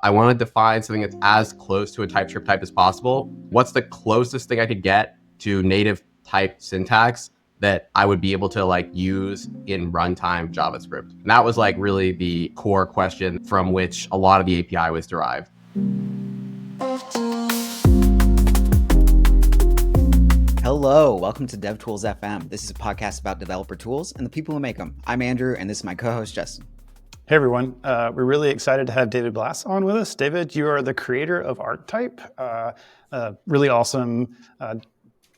I wanted to find something that's as close to a TypeScript type as possible. What's the closest thing I could get to native type syntax that I would be able to like use in runtime JavaScript? And that was like really the core question from which a lot of the API was derived. Hello, welcome to devtools-fm. This is a podcast about developer tools and the people who make them. I'm Andrew, and this is my co-host, Justin. Hey everyone, we're really excited to have David Blass on with us. David, you are the creator of ArkType, a really awesome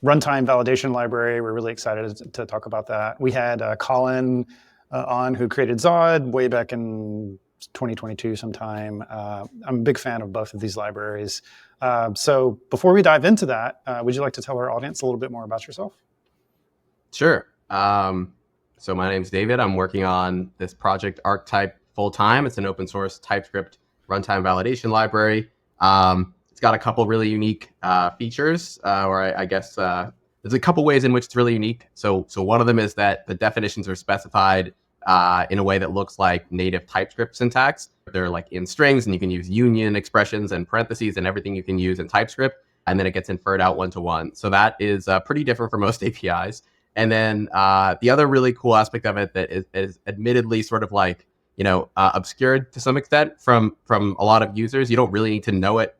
runtime validation library. We're really excited to talk about that. We had Colin on who created Zod way back in 2022 sometime. I'm a big fan of both of these libraries. So before we dive into that, would you like to tell our audience a little bit more about yourself? Sure. So my name's David. I'm working on this project ArkType full-time. It's an open source TypeScript runtime validation library. It's got a couple really unique features, or I guess there's a couple ways in which it's really unique. So one of them is that the definitions are specified in a way that looks like native TypeScript syntax. They're like in strings, and you can use union expressions and parentheses and everything you can use in TypeScript, and then it gets inferred out one-to-one. So that is pretty different from most APIs. And then the other really cool aspect of it that is admittedly sort of like, obscured to some extent from a lot of users. You don't really need to know it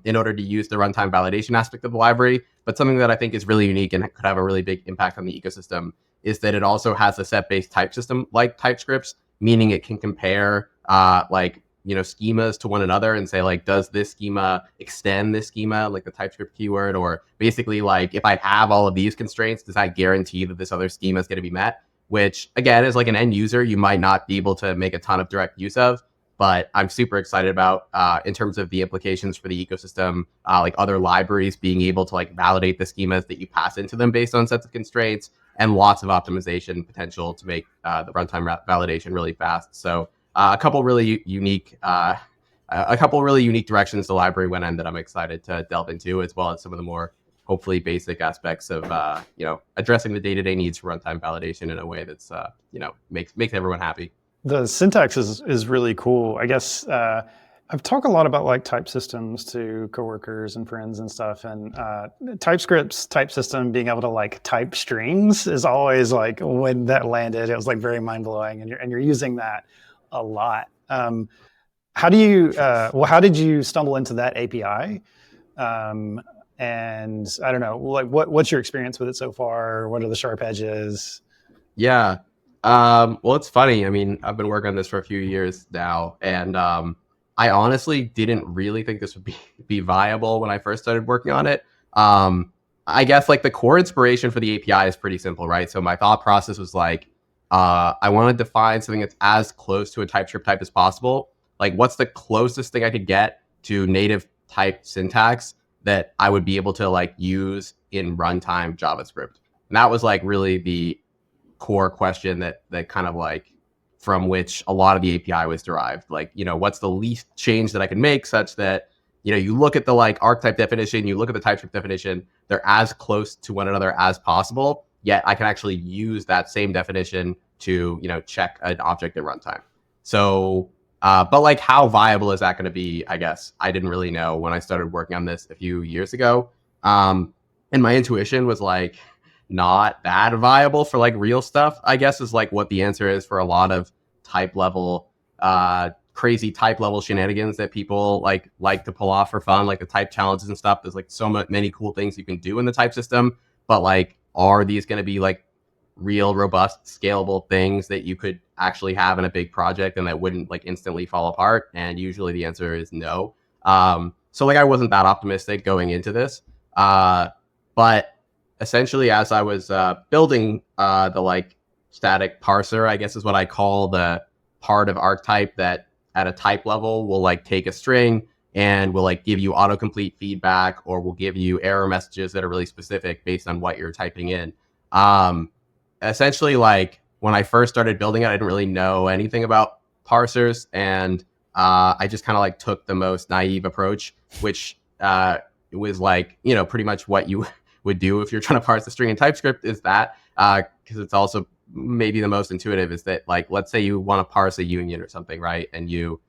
in order to use the runtime validation aspect of the library. But something that I think is really unique and could have a really big impact on the ecosystem is that it also has a set-based type system like TypeScript, meaning it can compare schemas to one another and say, like, does this schema extend this schema, like the TypeScript keyword? Or basically, like, if I have all of these constraints, does that guarantee that this other schema is going to be met? Which, again, as like an end user, you might not be able to make a ton of direct use of, but I'm super excited about in terms of the implications for the ecosystem, like other libraries being able to like validate the schemas that you pass into them based on sets of constraints, and lots of optimization potential to make the runtime validation really fast. So a couple really unique directions the library went in that I'm excited to delve into, as well as some of the more hopefully basic aspects of addressing the day-to-day needs for runtime validation in a way that's makes everyone happy. The syntax is really cool. I guess I've talked a lot about like type systems to coworkers and friends and stuff, and TypeScript's type system being able to like type strings is always like, when that landed, it was like very mind-blowing, and you're using that a lot. How did you stumble into that API? And I don't know, like what's your experience with it so far? What are the sharp edges? Yeah. Well, it's funny. I mean, I've been working on this for a few years now, and I honestly didn't really think this would be viable when I first started working on it. I guess like the core inspiration for the API is pretty simple, right? So my thought process was like, I wanted to find something that's as close to a TypeScript type as possible. Like, what's the closest thing I could get to native type syntax that I would be able to like use in runtime JavaScript? And that was like really the core question that kind of like from which a lot of the API was derived. Like, what's the least change that I can make such that, you look at the like ArkType definition, you look at the TypeScript definition, they're as close to one another as possible, yet I can actually use that same definition to, check an object at runtime. So, but like, how viable is that going to be? I guess I didn't really know when I started working on this a few years ago. And my intuition was like, not that viable for like real stuff, I guess, is like what the answer is for a lot of type level, crazy type level shenanigans that people like to pull off for fun, like the type challenges and stuff. There's like so many cool things you can do in the type system, but like, are these going to be like real, robust, scalable things that you could actually have in a big project and that wouldn't like instantly fall apart? And usually the answer is no. So like I wasn't that optimistic going into this, but essentially as I was building the like static parser, I guess is what I call the part of ArkType that at a type level will like take a string and will like give you autocomplete feedback, or will give you error messages that are really specific based on what you're typing in. Essentially, like when I first started building it, I didn't really know anything about parsers, and I just kind of like took the most naive approach, which was like, pretty much what you would do if you're trying to parse a string in TypeScript, is that because it's also maybe the most intuitive, is that like, let's say you want to parse a union or something, right? And you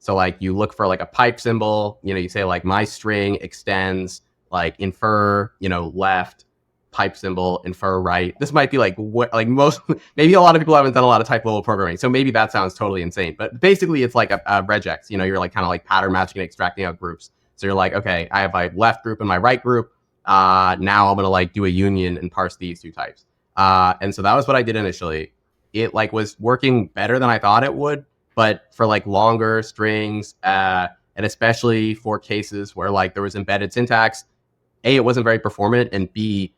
So like you look for like a pipe symbol, you say like my string extends like infer, left, pipe symbol, infer right. This might be like what like most maybe a lot of people haven't done a lot of type level programming, so maybe that sounds totally insane. But basically it's like a regex. You're like kind of like pattern matching and extracting out groups. So you're like, okay, I have my left group and my right group. Now I'm gonna like do a union and parse these two types. And so that was what I did initially. It like was working better than I thought it would, but for like longer strings, and especially for cases where like there was embedded syntax, A, it wasn't very performant, and B,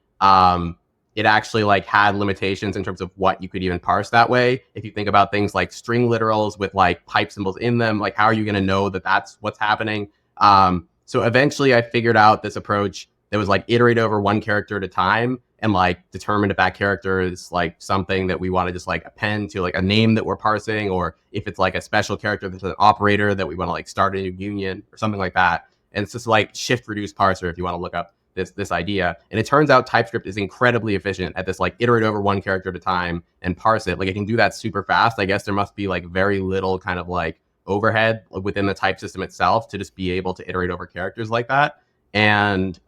it actually like had limitations in terms of what you could even parse that way. If you think about things like string literals with like pipe symbols in them, like how are you going to know that that's what's happening? So eventually I figured out this approach that was like iterate over one character at a time and like determine if that character is like something that we want to just like append to like a name that we're parsing, or if it's like a special character that's an operator that we want to like start a new union or something like that. And it's just like shift reduce parser if you want to look up this idea. And it turns out TypeScript is incredibly efficient at this like iterate over one character at a time and parse it. Like it can do that super fast. I guess there must be like very little kind of like overhead within the type system itself to just be able to iterate over characters like that. And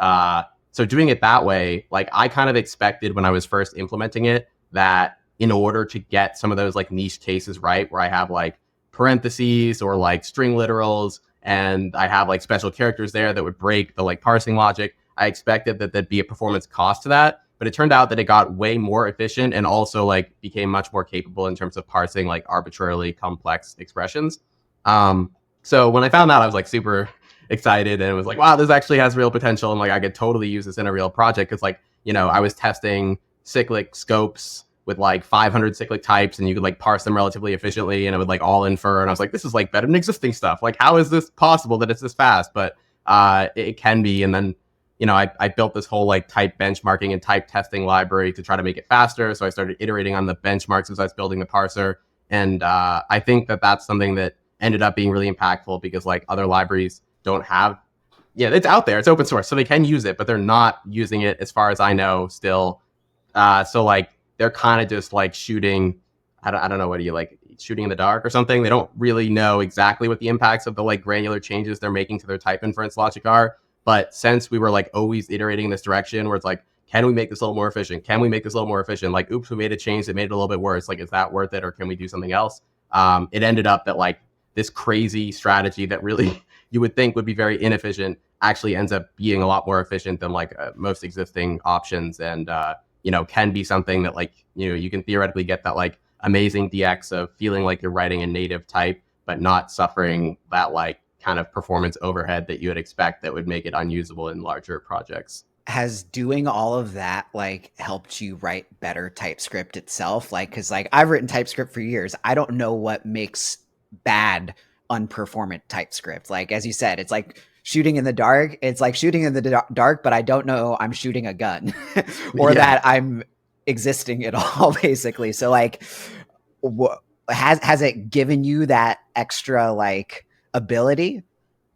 so doing it that way, like I kind of expected when I was first implementing it that in order to get some of those like niche cases right, where I have like parentheses or like string literals and I have like special characters there that would break the like parsing logic, I expected that there'd be a performance cost to that. But it turned out that it got way more efficient and also like became much more capable in terms of parsing like arbitrarily complex expressions. So when I found that, I was like super excited and it was like, wow, this actually has real potential. And like, I could totally use this in a real project. Cause like, I was testing cyclic scopes with like 500 cyclic types and you could like parse them relatively efficiently and it would like all infer. And I was like, this is like better than existing stuff. Like, how is this possible that it's this fast? But it can be. And then, I built this whole like type benchmarking and type testing library to try to make it faster. So I started iterating on the benchmarks as I was building the parser. And I think that that's something that ended up being really impactful because like other libraries don't have, it's out there, it's open source, so they can use it, but they're not using it as far as I know still. So like they're kind of just like shooting, I don't know, what do you like, shooting in the dark or something? They don't really know exactly what the impacts of the like granular changes they're making to their type inference logic are. But since we were like always iterating in this direction where it's like, can we make this a little more efficient? Can we make this a little more efficient? Like, oops, we made a change that made it a little bit worse. Like, is that worth it? Or can we do something else? It ended up that like this crazy strategy that really you would think would be very inefficient actually ends up being a lot more efficient than like most existing options. And, can be something that like, you can theoretically get that like amazing DX of feeling like you're writing a native type, but not suffering that like kind of performance overhead that you would expect that would make it unusable in larger projects. Has doing all of that like helped you write better TypeScript itself? Like, cause like I've written TypeScript for years. I don't know what makes bad unperformant TypeScript. Like, as you said, it's like shooting in the dark. It's like shooting in the dark, but I don't know I'm shooting a gun or that I'm existing at all, basically. So like, has it given you that extra like ability?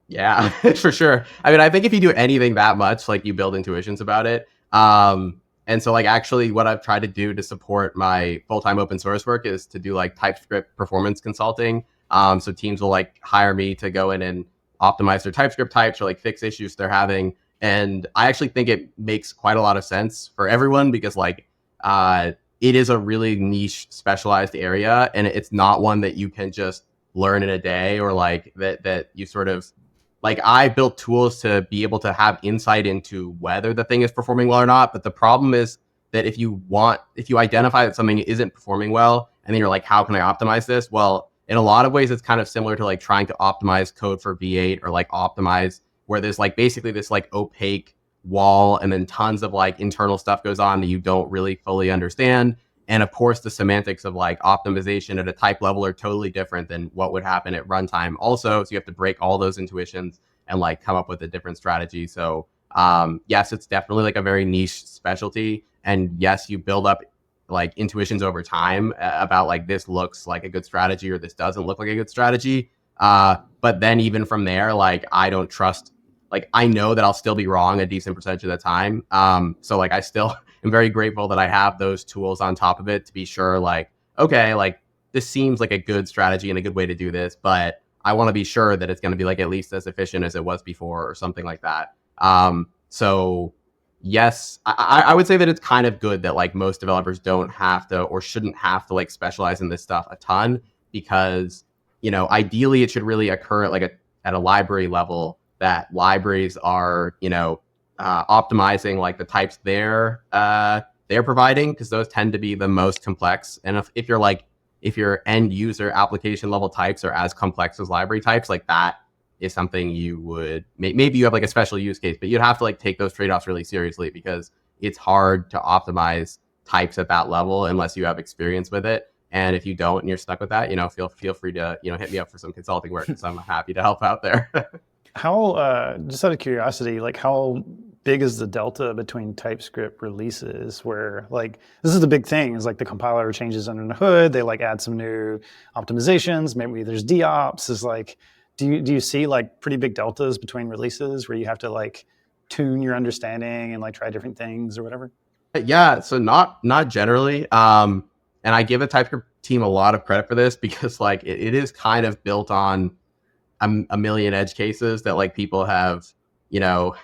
Yeah, for sure. I mean, I think if you do anything that much, like you build intuitions about it. And so like actually what I've tried to do to support my full-time open source work is to do like TypeScript performance consulting. So teams will like hire me to go in and optimize their TypeScript types or like fix issues they're having. And I actually think it makes quite a lot of sense for everyone because like it is a really niche specialized area and it's not one that you can just learn in a day or like that you sort of like. I built tools to be able to have insight into whether the thing is performing well or not. But the problem is that if you identify that something isn't performing well and then you're like, how can I optimize this? Well, in a lot of ways, it's kind of similar to like trying to optimize code for V8 or like optimize where there's like basically this like opaque wall and then tons of like internal stuff goes on that you don't really fully understand. And of course, the semantics of like optimization at a type level are totally different than what would happen at runtime also. So you have to break all those intuitions and like come up with a different strategy. So yes, it's definitely like a very niche specialty. And yes, you build up like intuitions over time about like this looks like a good strategy or this doesn't look like a good strategy. But then even from there, like I don't trust, like I know that I'll still be wrong a decent percentage of the time. So like I still am very grateful that I have those tools on top of it to be sure like, okay, like this seems like a good strategy and a good way to do this, but I want to be sure that it's going to be like at least as efficient as it was before or something like that. So yes, I would say that it's kind of good that like most developers don't have to or shouldn't have to like specialize in this stuff a ton, because, you know, ideally it should really occur at like at a library level, that libraries are, you know, optimizing like the types they're providing, because those tend to be the most complex. And if you're like, if your end user application level types are as complex as library types, like that is something you would maybe you have like a special use case, but you'd have to like take those trade-offs really seriously, because it's hard to optimize types at that level unless you have experience with it. And if you don't and you're stuck with that, you know, feel free to, you know, hit me up for some consulting work, because I'm happy to help out there. How, just out of curiosity, like how big is the delta between TypeScript releases, where like, this is the big thing, is like the compiler changes under the hood, they like add some new optimizations, maybe there's DOps, is like, do you see like pretty big deltas between releases where you have to like tune your understanding and like try different things or whatever? Yeah, so not generally. And I give the TypeScript team a lot of credit for this, because like it is kind of built on a million edge cases that like people have, you know,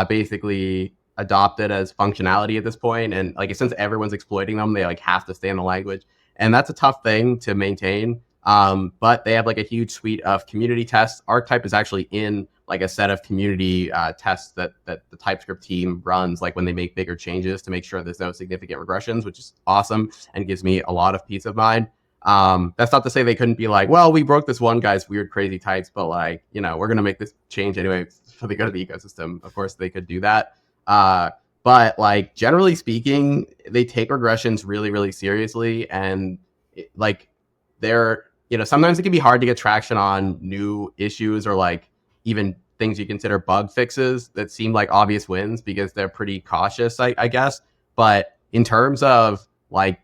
basically adopted as functionality at this point. And like, since everyone's exploiting them, they like have to stay in the language. And that's a tough thing to maintain. But they have like a huge suite of community tests. ArkType is actually in like a set of community tests that the TypeScript team runs, like when they make bigger changes, to make sure there's no significant regressions, which is awesome and gives me a lot of peace of mind. That's not to say they couldn't be like, well, we broke this one guy's weird, crazy types, but like, you know, we're going to make this change anyway for the good of the ecosystem. Of course, they could do that. But like, generally speaking, they take regressions really, really seriously. And like, they're, you know, sometimes it can be hard to get traction on new issues, or like even things you consider bug fixes that seem like obvious wins, because they're pretty cautious, I guess. But in terms of like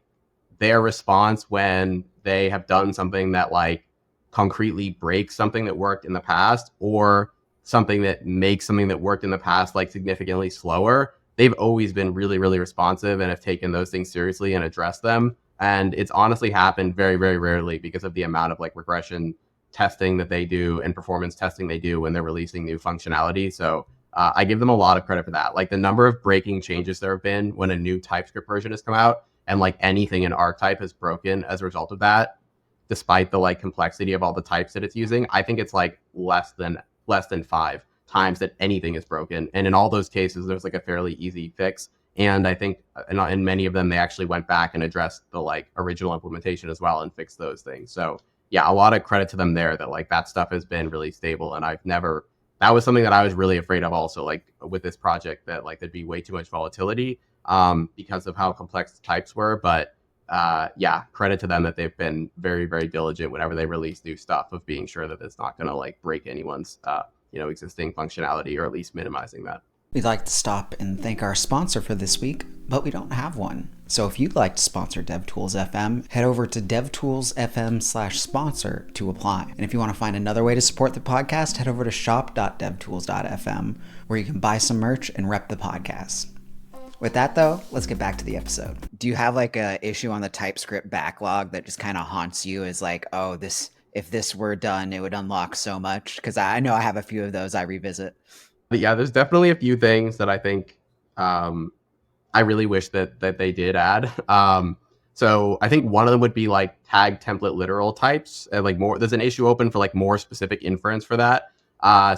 their response when they have done something that like concretely breaks something that worked in the past, or something that makes something that worked in the past like significantly slower, they've always been really, really responsive and have taken those things seriously and addressed them. And it's honestly happened very, very rarely, because of the amount of like regression testing that they do and performance testing they do when they're releasing new functionality. So I give them a lot of credit for that. Like the number of breaking changes there have been when a new TypeScript version has come out, and like anything in ArkType has broken as a result of that, despite the like complexity of all the types that it's using, I think it's like less than 5 times that anything is broken. And in all those cases, there's like a fairly easy fix. And I think in many of them, they actually went back and addressed the like original implementation as well and fixed those things. So yeah, a lot of credit to them there, that like that stuff has been really stable. And that was something that I was really afraid of also, like with this project, that like there'd be way too much volatility because of how complex the types were. But yeah, credit to them that they've been very, very diligent whenever they release new stuff, of being sure that it's not going to like break anyone's you know, existing functionality, or at least minimizing that. We'd like to stop and thank our sponsor for this week, but we don't have one. So if you'd like to sponsor DevTools-fm, head over to devtools-fm/sponsor to apply. And if you want to find another way to support the podcast, head over to shop.devtools.fm, where you can buy some merch and rep the podcast. With that though, let's get back to the episode. Do you have like a issue on the TypeScript backlog that just kind of haunts you as like, oh, if this were done, it would unlock so much? Because I know I have a few of those I revisit. But yeah, there's definitely a few things that I think I really wish that they did add. So I think one of them would be like tag template literal types, and like more. There's an issue open for like more specific inference for that.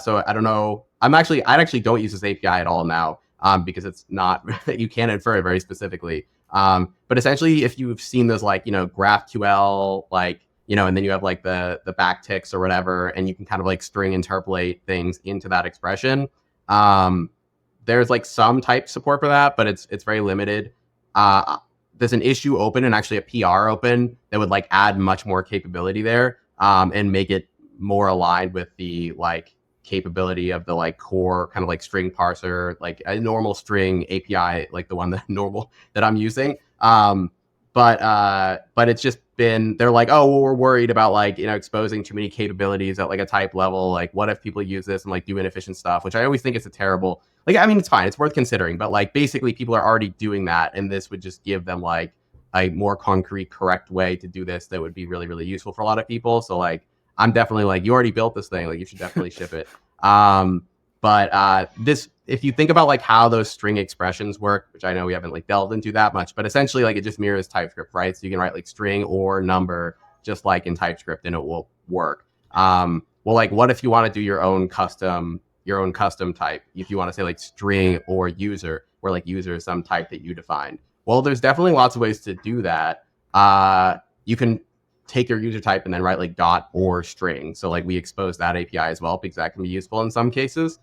So I don't know. I actually don't use this API at all now, because it's not you can't infer it very specifically. But essentially, if you've seen those like, you know, GraphQL, like, you know, and then you have like the backticks or whatever, and you can kind of like string interpolate things into that expression. There's like some type support for that, but it's very limited. There's an issue open, and actually a PR open, that would like add much more capability there, and make it more aligned with the like capability of the like core kind of like string parser, like a normal string API, like the one that I'm using. But it's just been, they're like, oh, well, we're worried about like, you know, exposing too many capabilities at like a type level. Like, what if people use this and like do inefficient stuff, which I always think is a terrible, like, I mean, it's fine, it's worth considering, but like basically people are already doing that, and this would just give them like a more concrete, correct way to do this that would be really, really useful for a lot of people. So like, I'm definitely like, you already built this thing, like you should definitely ship it. But this, if you think about like how those string expressions work, which I know we haven't like delved into that much, but essentially like it just mirrors TypeScript, right? So you can write like string or number just like in TypeScript, and it will work. Well, like what if you want to do your own custom type? If you want to say like string or user, where like user is some type that you defined. Well, there's definitely lots of ways to do that. You can take your user type and then write like dot or string. So like we expose that API as well, because that can be useful in some cases.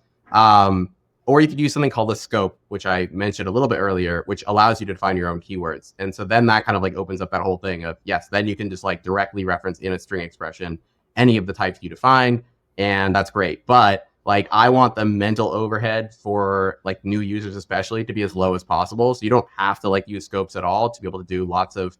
Or you could use something called a scope, which I mentioned a little bit earlier, which allows you to define your own keywords. And so then that kind of like opens up that whole thing of, yes, then you can just like directly reference in a string expression any of the types you define, and that's great. But like I want the mental overhead for like new users especially to be as low as possible. So you don't have to like use scopes at all to be able to do lots of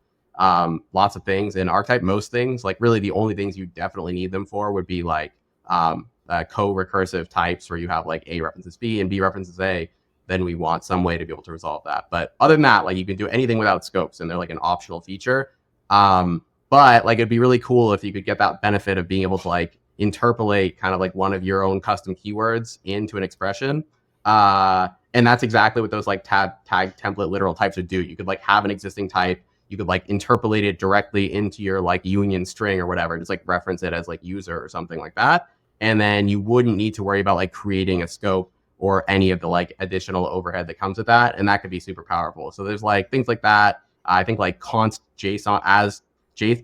things in ArkType. Most things, like really the only things you definitely need them for would be like co-recursive types where you have like A references B and B references A. Then we want some way to be able to resolve that. But other than that, like you can do anything without scopes, and they're like an optional feature. But like it'd be really cool if you could get that benefit of being able to like interpolate kind of like one of your own custom keywords into an expression. And that's exactly what those like tag template literal types would do. You could like have an existing type, you could like interpolate it directly into your like union string or whatever, just like reference it as like user or something like that. And then you wouldn't need to worry about like creating a scope or any of the like additional overhead that comes with that. And that could be super powerful. So there's like things like that. I think like const JSON as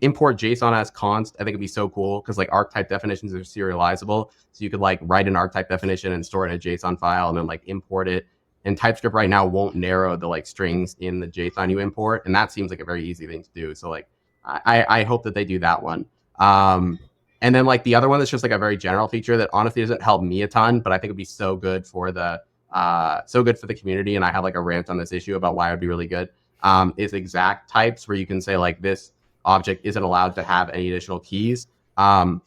import JSON as const, I think it'd be so cool, because like ArkType definitions are serializable. So you could like write an ArkType definition and store it in a JSON file and then like import it. And TypeScript right now won't narrow the like strings in the JSON you import. And that seems like a very easy thing to do. So like, I hope that they do that one. And then like the other one that's just like a very general feature that honestly doesn't help me a ton, but I think it'd be so good for the community. And I have like a rant on this issue about why it would be really good. Is exact types, where you can say like this object isn't allowed to have any additional keys. And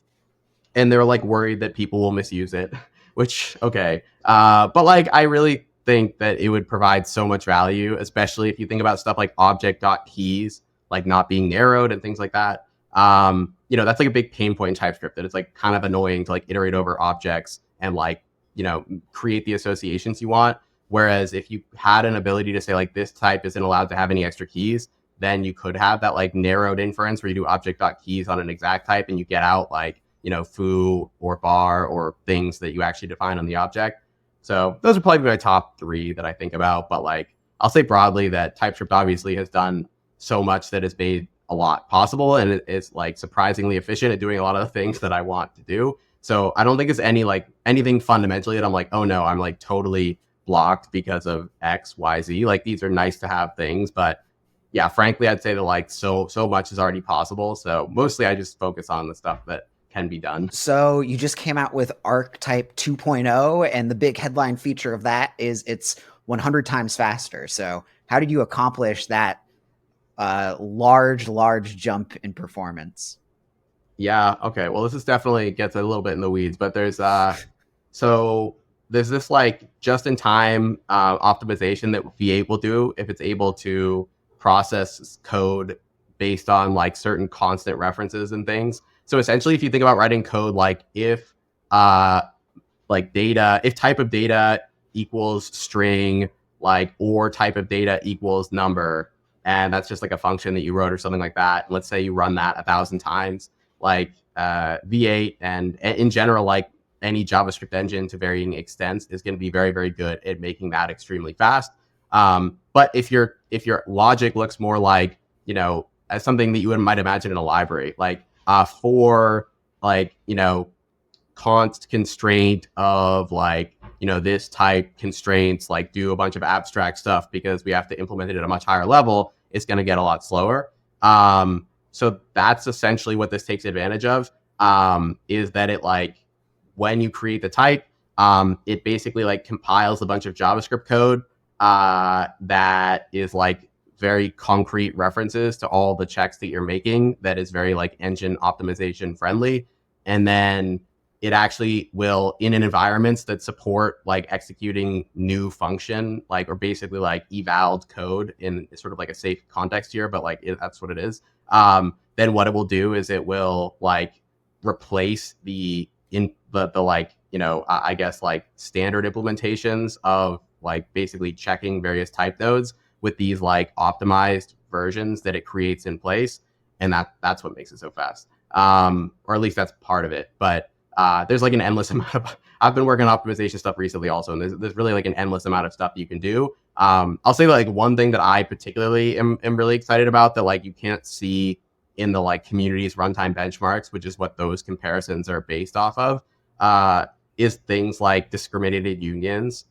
they're like worried that people will misuse it, which, okay. But like, I really think that it would provide so much value, especially if you think about stuff like object.keys, like not being narrowed and things like that. You know, that's like a big pain point in TypeScript, that it's like kind of annoying to like iterate over objects and like, you know, create the associations you want. Whereas if you had an ability to say like this type isn't allowed to have any extra keys, then you could have that like narrowed inference where you do object.keys on an exact type and you get out like, you know, foo or bar or things that you actually define on the object. So those are probably my top three that I think about. But like, I'll say broadly that TypeScript obviously has done so much that has made a lot possible, and it is like surprisingly efficient at doing a lot of the things that I want to do. So I don't think it's anything fundamentally that I'm like, oh no, I'm like totally blocked because of X, Y, Z. Like these are nice to have things, but yeah, frankly, I'd say that like so much is already possible. So mostly I just focus on the stuff that can be done. So you just came out with ArkType 2.0, and the big headline feature of that is it's 100 times faster. So how did you accomplish that large jump in performance? Yeah, okay. Well, this is definitely gets a little bit in the weeds, but there's this like just-in-time optimization that V8 will do if it's able to process code based on like certain constant references and things. So essentially, if you think about writing code, like if type of data equals string, like or type of data equals number, and that's just like a function that you wrote or something like that. Let's say you run that 1,000 times, like V8 and in general, like any JavaScript engine to varying extents is going to be very, very good at making that extremely fast. But if your logic looks more like, you know, as something that you might imagine in a library, like for like, you know, const constraint of like, you know, this type constraints, like do a bunch of abstract stuff because we have to implement it at a much higher level, it's going to get a lot slower. So that's essentially what this takes advantage of, is that it like, when you create the type, it basically like compiles a bunch of JavaScript code that is like very concrete references to all the checks that you're making, that is very like engine optimization friendly. And then it actually will, in an environments that support like executing new function, like, or basically like evaled code in sort of like a safe context here, but like that's what it is. Then what it will do is it will like replace the like, I guess like standard implementations of like basically checking various type nodes with these like optimized versions that it creates in place. And that's what makes it so fast. Or at least that's part of it. But there's like an endless amount of, I've been working on optimization stuff recently also, and there's really like an endless amount of stuff you can do. I'll say like one thing that I particularly am really excited about that like you can't see in the like community's runtime benchmarks, which is what those comparisons are based off of, is things like discriminated unions.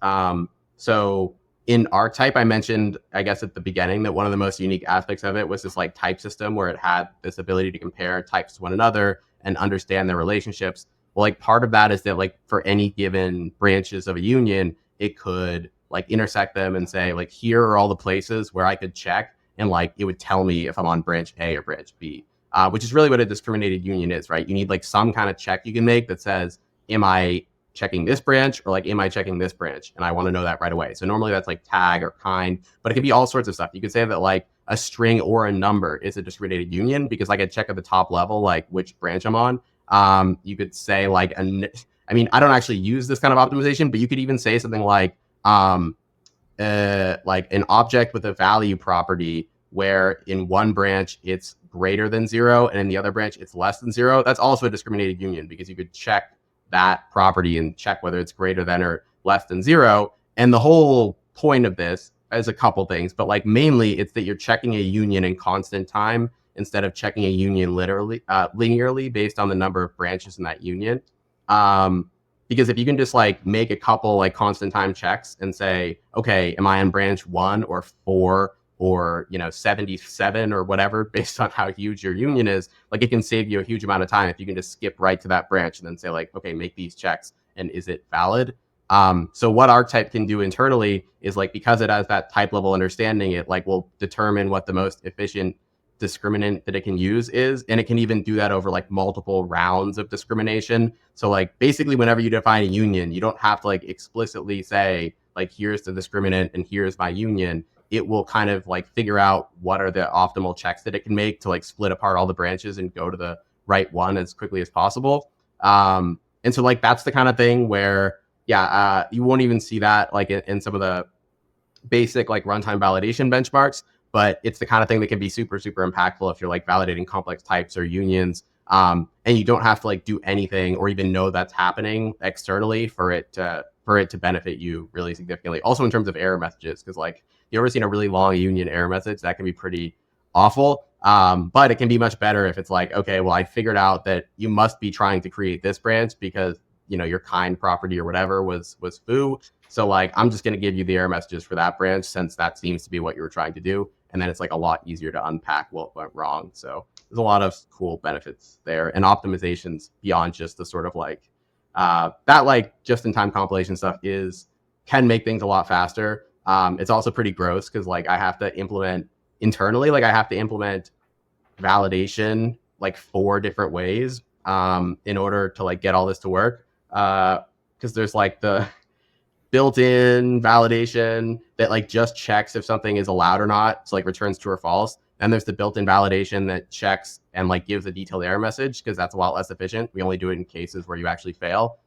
So in ArkType, I mentioned, I guess at the beginning, that one of the most unique aspects of it was this like type system where it had this ability to compare types to one another and understand their relationships. Well, like part of that is that like for any given branches of a union, it could like intersect them and say like, here are all the places where I could check, and like it would tell me if I'm on branch A or branch B, which is really what a discriminated union is, right? You need like some kind of check you can make that says, am I checking this branch or like am I checking this branch? And I want to know that right away. So normally that's like tag or kind, but it could be all sorts of stuff. You could say that like a string or a number is a discriminated union because I could check at the top level like which branch I'm on. You could say like I mean, I don't actually use this kind of optimization, but you could even say something like an object with a value property where in one branch it's greater than 0 and in the other branch it's less than 0. That's also a discriminated union because you could check that property and check whether it's greater than or less than 0. And the whole point of this is a couple things, but like mainly it's that you're checking a union in constant time instead of checking a union linearly based on the number of branches in that union. Because if you can just like make a couple like constant time checks and say, okay, am I on branch 1 or 4 or 77 or whatever based on how huge your union is, like it can save you a huge amount of time if you can just skip right to that branch and then say like, okay, make these checks and is it valid? So what ArkType can do internally is like, because it has that type level understanding, it like will determine what the most efficient discriminant that it can use is, and it can even do that over like multiple rounds of discrimination. So like basically whenever you define a union, you don't have to like explicitly say like, here's the discriminant and here's my union. It will kind of like figure out what are the optimal checks that it can make to like split apart all the branches and go to the right one as quickly as possible. And so like that's the kind of thing where you won't even see that like in some of the basic like runtime validation benchmarks, but it's the kind of thing that can be super impactful if you're like validating complex types or unions, and you don't have to like do anything or even know that's happening externally for it to benefit you really significantly. Also in terms of error messages, because like you ever seen a really long union error message, that can be pretty awful. But it can be much better if it's like, okay, well, I figured out that you must be trying to create this branch because your kind property or whatever was foo. So like, I'm just going to give you the error messages for that branch since that seems to be what you were trying to do. And then it's like a lot easier to unpack what went wrong. So there's a lot of cool benefits there and optimizations beyond just the sort of like that like just-in-time compilation stuff can make things a lot faster. It's also pretty gross because like I have to implement internally, like I have to implement validation like 4 different ways in order to like get all this to work. Because there's like the built-in validation that like just checks if something is allowed or not, so like returns true or false. Then there's the built-in validation that checks and like gives a detailed error message because that's a lot less efficient. We only do it in cases where you actually fail.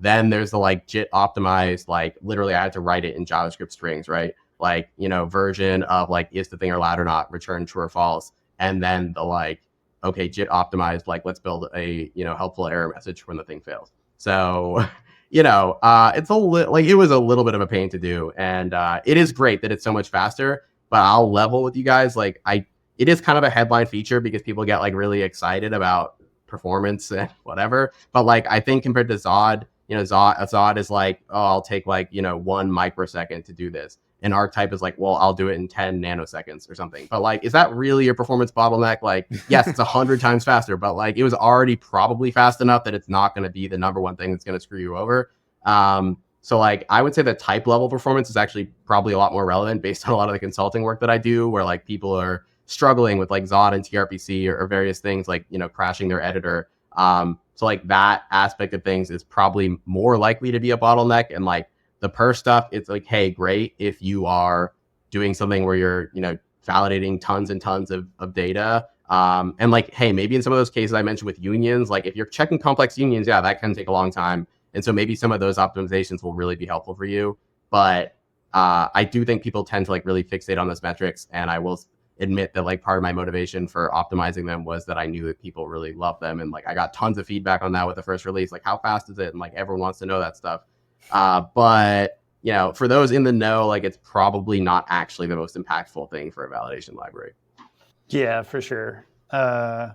Then there's the like JIT optimized, like literally I had to write it in JavaScript strings, right? Like, version of like, is the thing allowed or not, return true or false. And then the like, okay, JIT optimized, like let's build a, helpful error message when the thing fails. So, it's it was a little bit of a pain to do. And it is great that it's so much faster, but I'll level with you guys. Like it is kind of a headline feature because people get like really excited about performance and whatever. But like, I think compared to Zod, Zod is like, oh, I'll take like, 1 microsecond to do this. And ArkType is like, well, I'll do it in 10 nanoseconds or something. But like, is that really your performance bottleneck? Like, yes, it's 100 times faster, but like, it was already probably fast enough that it's not going to be the number one thing that's going to screw you over. So like, I would say that type level performance is actually probably a lot more relevant based on a lot of the consulting work that I do, where like people are struggling with like Zod and TRPC or various things like, crashing their editor. So like that aspect of things is probably more likely to be a bottleneck. And like, the per stuff, it's like, hey, great if you are doing something where you're, validating tons and tons of data And like, hey, maybe in some of those cases I mentioned with unions, like if you're checking complex unions, yeah, that can take a long time. And so maybe some of those optimizations will really be helpful for you. But I do think people tend to like really fixate on those metrics. And I will admit that like part of my motivation for optimizing them was that I knew that people really love them. And like I got tons of feedback on that with the first release, like how fast is it? And like everyone wants to know that stuff. But you know, for those in the know, like it's probably not actually the most impactful thing for a validation library. Yeah, for sure. I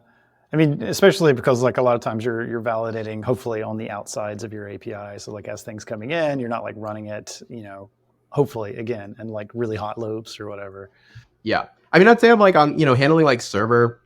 mean, especially because like a lot of times you're validating hopefully on the outsides of your API. So like as things coming in, you're not like running it, you know, hopefully again, in like really hot loops or whatever. Yeah. I mean, I'd say I'm like on, you know, handling like server,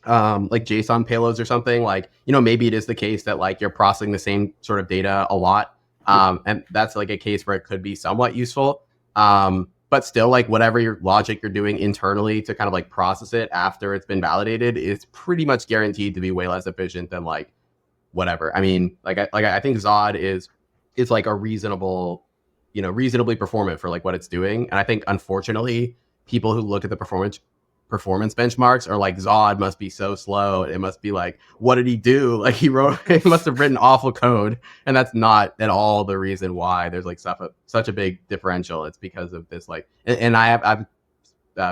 like JSON payloads or something, like, you know, maybe it is the case that like you're processing the same sort of data a lot. And that's like a case where it could be somewhat useful. But still, like whatever your logic you're doing internally to kind of like process it after it's been validated is pretty much guaranteed to be way less efficient than like whatever. I mean, I think Zod is like a reasonable, you know, reasonably performant for like what it's doing. And I think unfortunately, people who look at the performance benchmarks are like, Zod must be so slow. It must be like, what did he do? Like he must have written awful code. And that's not at all the reason why there's like such a big differential. It's because of this, like, and I've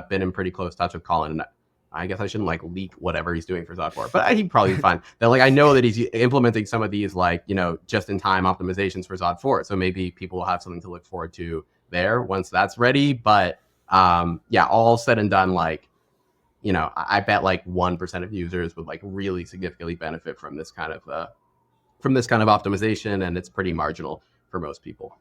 been in pretty close touch with Colin, and I guess I shouldn't like leak whatever he's doing for Zod 4, but he'd probably be fine. That like, I know that he's implementing some of these like, you know, just in time optimizations for Zod 4. So maybe people will have something to look forward to there once that's ready. But yeah, all said and done, like, you know, I bet like 1% of users would like really significantly benefit from this kind of optimization, and it's pretty marginal for most people.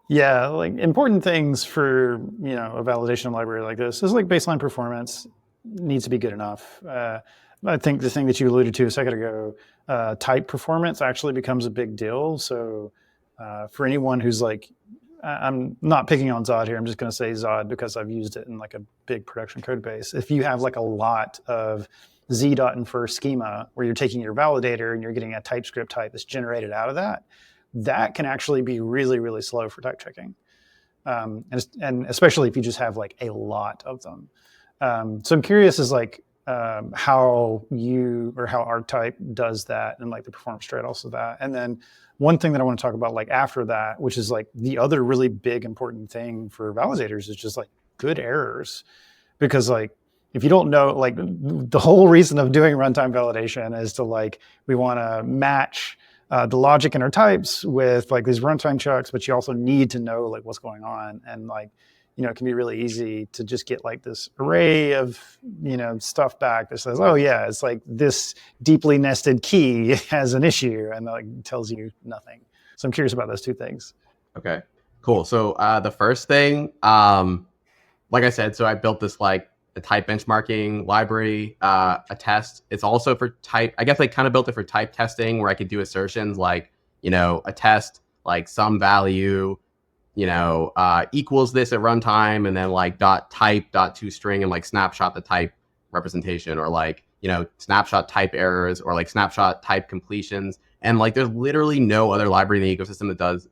Yeah, like important things for, you know, a validation library like this is like baseline performance needs to be good enough. I think the thing that you alluded to a second ago, type performance actually becomes a big deal. So for anyone who's like, I'm not picking on Zod here. I'm just going to say Zod because I've used it in like a big production code base. If you have like a lot of z.infer schema where you're taking your validator and you're getting a TypeScript type that's generated out of that, that can actually be really, really slow for type checking. And especially if you just have like a lot of them. So I'm curious is like how you or how ArkType does that and like the performance trade-offs of that. And then one thing that I want to talk about like after that, which is like the other really big important thing for validators is just like good errors. Because like if you don't know, like the whole reason of doing runtime validation is to like, we want to match the logic in our types with like these runtime checks, but you also need to know like what's going on. And like, you know, it can be really easy to just get like this array of, you know, stuff back that says, oh yeah, it's like this deeply nested key has an issue and like tells you nothing. So I'm curious about those two things. Okay, cool. So the first thing, like I said, so I built this like a type benchmarking library, a test. It's also for type. I guess I kind of built it for type testing where I could do assertions like, you know, a test like some value, you know, equals this at runtime, and then like .type .toString and like snapshot the type representation, or like, you know, snapshot type errors, or like snapshot type completions. And like there's literally no other library in the ecosystem that does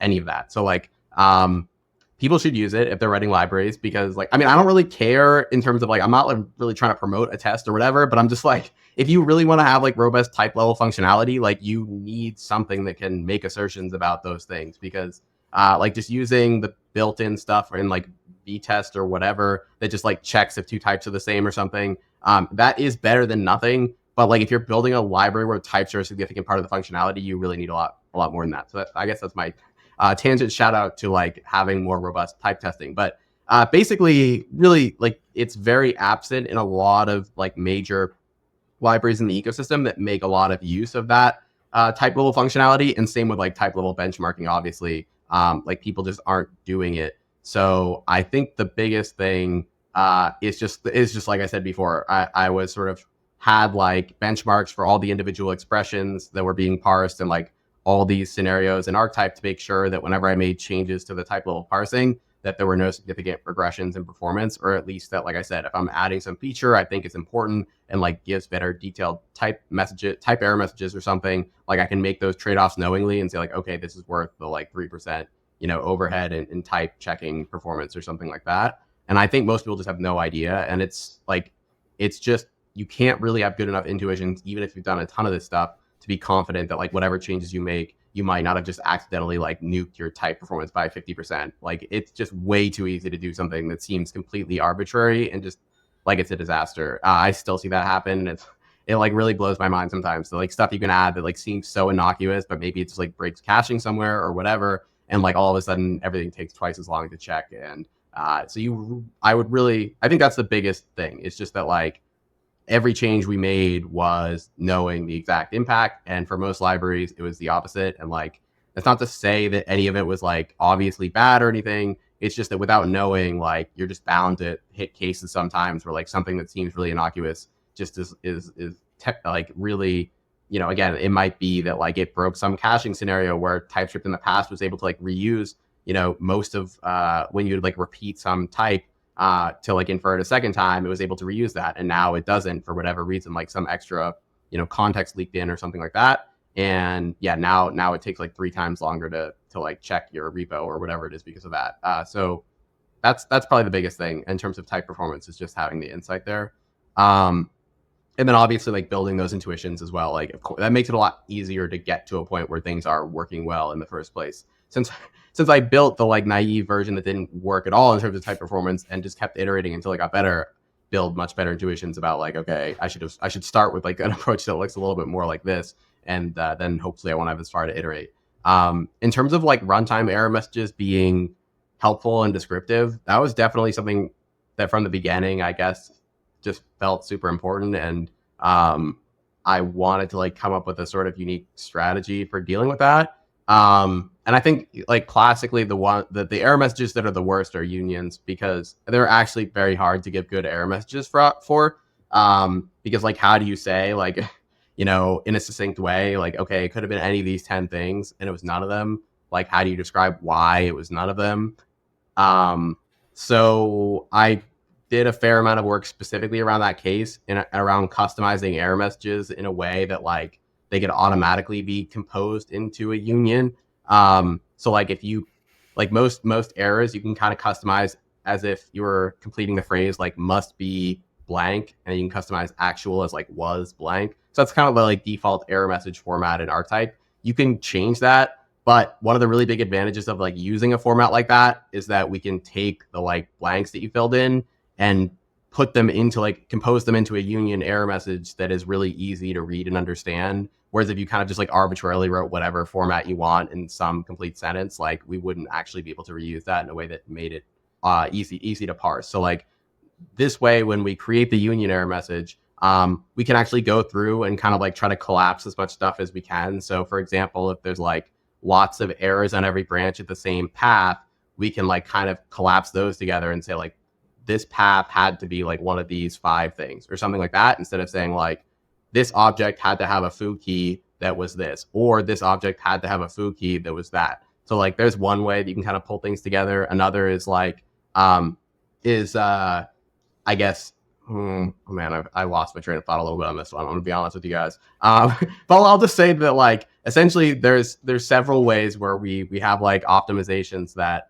any of that. So like people should use it if they're writing libraries, because like, I mean, I don't really care in terms of like, I'm not like really trying to promote a test or whatever, but I'm just like, if you really want to have like robust type level functionality, like you need something that can make assertions about those things, because like just using the built-in stuff in like vtest or whatever that just like checks if two types are the same or something, that is better than nothing. But like if you're building a library where types are a significant part of the functionality, you really need a lot more than that. So I guess that's my tangent shout out to like having more robust type testing. But basically, really, like it's very absent in a lot of like major libraries in the ecosystem that make a lot of use of that type level functionality. And same with like type level benchmarking, obviously. Like people just aren't doing it. So I think the biggest thing is just like I said before, I was sort of had like benchmarks for all the individual expressions that were being parsed and like all these scenarios in ArkType to make sure that whenever I made changes to the type level parsing, that there were no significant regressions in performance, or at least that, like I said, if I'm adding some feature I think is important and like gives better detailed type error messages or something, like I can make those trade-offs knowingly and say like, okay, this is worth the like 3%, you know, overhead in type checking performance or something like that. And I think most people just have no idea. And it's like, it's just you can't really have good enough intuition, even if you've done a ton of this stuff, to be confident that like whatever changes you make, you might not have just accidentally like nuked your type performance by 50%. Like it's just way too easy to do something that seems completely arbitrary and just like it's a disaster. I still see that happen. It like really blows my mind sometimes. So like stuff you can add that like seems so innocuous, but maybe it just like breaks caching somewhere or whatever, and like all of a sudden everything takes twice as long to check. And I think that's the biggest thing. It's just that like every change we made was knowing the exact impact, and for most libraries it was the opposite. And like that's not to say that any of it was like obviously bad or anything. It's just that without knowing, like you're just bound to hit cases sometimes where like something that seems really innocuous just like really, again, it might be that like it broke some caching scenario where TypeScript in the past was able to like reuse most of when you like repeat some type to like infer it a second time, it was able to reuse that, and now it doesn't for whatever reason, like some extra context leaked in or something like that. And yeah, now it takes like 3 times longer to like check your repo or whatever it is because of that. So that's probably the biggest thing in terms of type performance, is just having the insight there. And then obviously like building those intuitions as well. Like of course that makes it a lot easier to get to a point where things are working well in the first place. Since I built the like naive version that didn't work at all in terms of type performance and just kept iterating until I got better, build much better intuitions about like, okay, I should start with like an approach that looks a little bit more like this, and then hopefully I won't have as far to iterate. In terms of like runtime error messages being helpful and descriptive, that was definitely something that from the beginning, I guess, just felt super important. And I wanted to like come up with a sort of unique strategy for dealing with that. And I think like classically the error messages that are the worst are unions, because they're actually very hard to give good error messages for because like how do you say like in a succinct way like, okay, it could have been any of these 10 things and it was none of them. Like how do you describe why it was none of them? So I did a fair amount of work specifically around that case and around customizing error messages in a way that like they could automatically be composed into a union. So like if you like most errors, you can kind of customize as if you were completing the phrase like must be blank, and you can customize actual as like was blank. So that's kind of the like default error message format in ArkType. You can change that, but one of the really big advantages of like using a format like that is that we can take the like blanks that you filled in and put them into like compose them into a union error message that is really easy to read and understand. Whereas if you kind of just like arbitrarily wrote whatever format you want in some complete sentence, like we wouldn't actually be able to reuse that in a way that made it easy to parse. So like this way, when we create the union error message, we can actually go through and kind of like try to collapse as much stuff as we can. So for example, if there's like lots of errors on every branch at the same path, we can like kind of collapse those together and say like, this path had to be like one of these 5 things or something like that, instead of saying like this object had to have a foo key that was this, or this object had to have a foo key that was that. So like there's one way that you can kind of pull things together. Another is like I guess oh man, I lost my train of thought a little bit on this one. I'm gonna be honest with you guys. But I'll just say that like essentially there's several ways where we have like optimizations that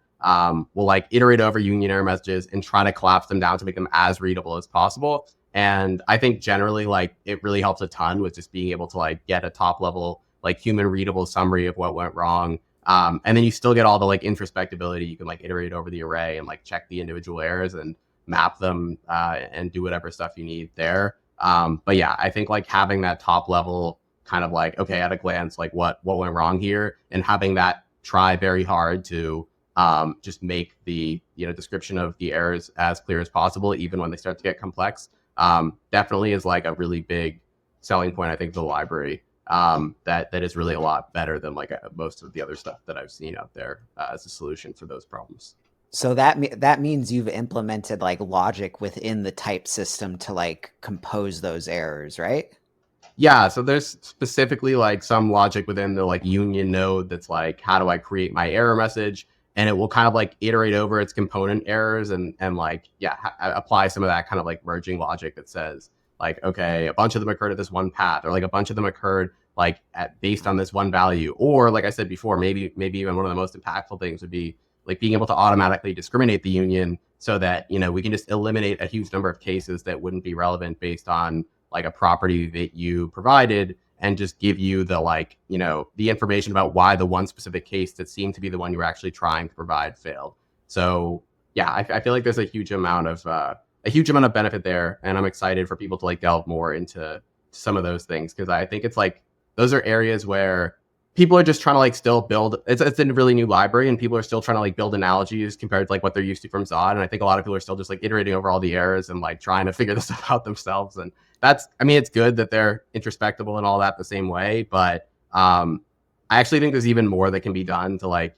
we'll like iterate over union error messages and try to collapse them down to make them as readable as possible. And I think generally like it really helps a ton with just being able to like get a top level like human readable summary of what went wrong. And then you still get all the like introspectability. You can like iterate over the array and like check the individual errors and map them and do whatever stuff you need there. But yeah, I think like having that top level kind of like, okay, at a glance, like what went wrong here, and having that try very hard to just make the description of the errors as clear as possible, even when they start to get complex, definitely is like a really big selling point, I think, of the library. That is really a lot better than like most of the other stuff that I've seen out there as a solution for those problems. So that means you've implemented like logic within the type system to like compose those errors, right? Yeah, so there's specifically like some logic within the like union node that's like, how do I create my error message? And it will kind of like iterate over its component errors and like, yeah, apply some of that kind of like merging logic that says like, okay, a bunch of them occurred at this one path, or like a bunch of them occurred like based on this one value. Or like I said before, maybe even one of the most impactful things would be like being able to automatically discriminate the union so that, we can just eliminate a huge number of cases that wouldn't be relevant based on like a property that you provided and just give you the like, the information about why the one specific case that seemed to be the one you were actually trying to provide failed. So yeah, I feel like there's a huge amount of benefit there, and I'm excited for people to like delve more into some of those things, because I think it's like those are areas where people are just trying to like still build. It's a really new library, and people are still trying to like build analogies compared to like what they're used to from Zod. And I think a lot of people are still just like iterating over all the errors and like trying to figure this stuff out themselves. And it's good that they're introspectable and all that the same way, but I actually think there's even more that can be done to like,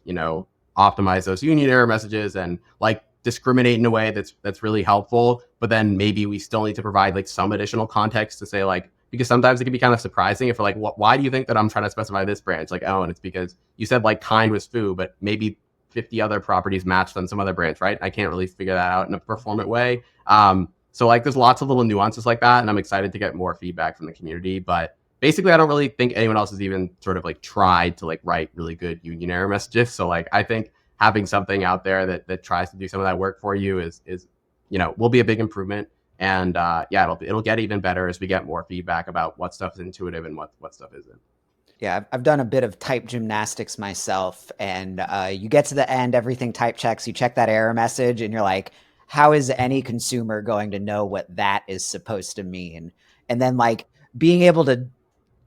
optimize those union error messages and like discriminate in a way that's really helpful. But then maybe we still need to provide like some additional context to say like, because sometimes it can be kind of surprising if we're like, why do you think that I'm trying to specify this branch? Like, oh, and it's because you said like kind was foo, but maybe 50 other properties matched on some other branch, right? I can't really figure that out in a performant way. So like there's lots of little nuances like that, and I'm excited to get more feedback from the community. But basically, I don't really think anyone else has even sort of like tried to like write really good union error messages. So like I think having something out there that tries to do some of that work for you is will be a big improvement. And it'll get even better as we get more feedback about what stuff is intuitive and what stuff isn't. Yeah, I've done a bit of type gymnastics myself, and you get to the end, everything type checks, you check that error message, and you're like, how is any consumer going to know what that is supposed to mean? And then like being able to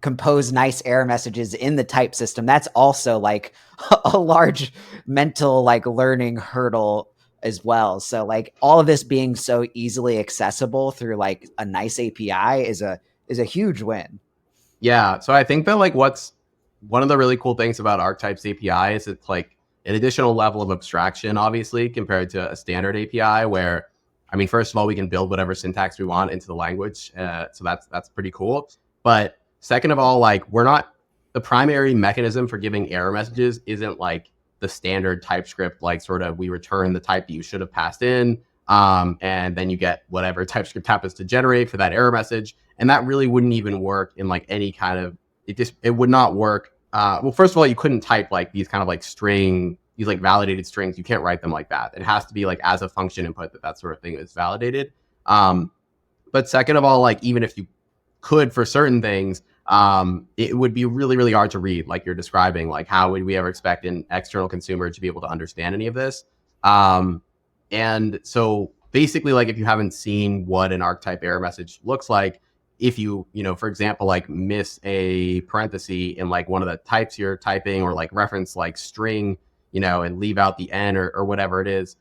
compose nice error messages in the type system, that's also like a large mental like learning hurdle as well. So like all of this being so easily accessible through like a nice API is a huge win. Yeah, so I think that like what's one of the really cool things about ArkType's API is it's like an additional level of abstraction, obviously, compared to a standard API where, I mean, first of all, we can build whatever syntax we want into the language. So that's pretty cool. But second of all, like the primary mechanism for giving error messages isn't like the standard TypeScript, like sort of we return the type that you should have passed in, and then you get whatever TypeScript happens to generate for that error message. And that really wouldn't even work in like any kind of, it would not work. Well, first of all, you couldn't type like these kind of like these like validated strings. You can't write them like that. It has to be like as a function input that sort of thing is validated. But second of all, like even if you could for certain things, it would be really, really hard to read, like you're describing. Like how would we ever expect an external consumer to be able to understand any of this? And so basically, like if you haven't seen what an ArkType error message looks like, if you, for example, like miss a parenthesis in like one of the types you're typing, or like reference like string, and leave out the N or whatever it is,